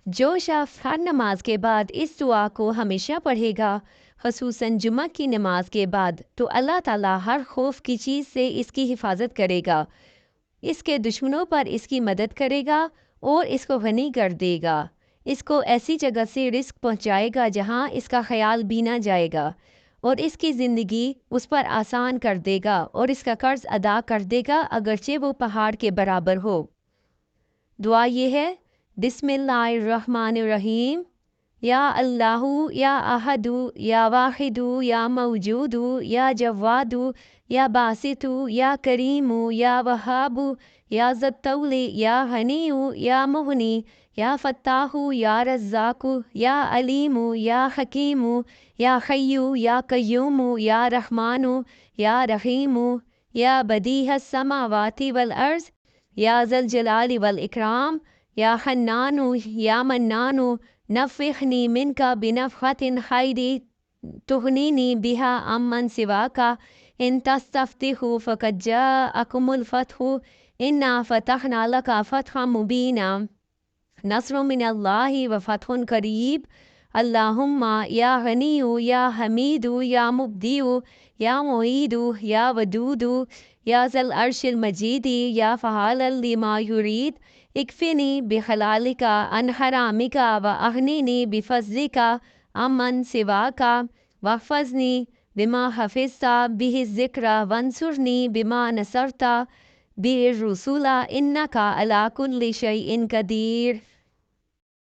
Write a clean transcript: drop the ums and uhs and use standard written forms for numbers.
جو شخص ہر نماز کے بعد اس دعا کو ہمیشہ پڑھے گا، خصوصاً جمعہ کی نماز کے بعد، تو اللہ تعالیٰ ہر خوف کی چیز سے اس کی حفاظت کرے گا، اس کے دشمنوں پر اس کی مدد کرے گا اور اس کو غنی کر دے گا، اس کو ایسی جگہ سے رزق پہنچائے گا جہاں اس کا خیال بھی نہ جائے گا، اور اس کی زندگی اس پر آسان کر دے گا اور اس کا قرض ادا کر دے گا اگرچہ وہ پہاڑ کے برابر ہو۔ دعا یہ ہے: بسم اللہ الرحمن الرحیم، یا اللہ یا احد یا واحد یا موجود یا جواد یا باسط یا کریم یا وہاب یا ذی الطول یا غنی یا مغنی یا فتاح یا رزاق یا علیم یا حکیم یا حی یا قیوم یا رحمان یا رحیم یا بدیع السماوات والارض یا ذی الجلال والاکرام یا حنان یا منان نفخنی منک بنفخۃ خیر تغنینی بہا عمن سواک ان تستفتحوا فقد جاءکم الفتح انا فتحنا لک فتحا مبینا نصر من اللہ وفتح قریب اللہم یا غنی یا حمید یا مبدی یا معید یا ودود یا ذی العرش المجید یا فعال لما یرید اکفنی بحلالک عن حرامک واغننی بفضلک عمن سواک واحفظنی بما حفظت به الذکر وانصرنی بما نصرت به الرسول انک علی کل شیء قدیر۔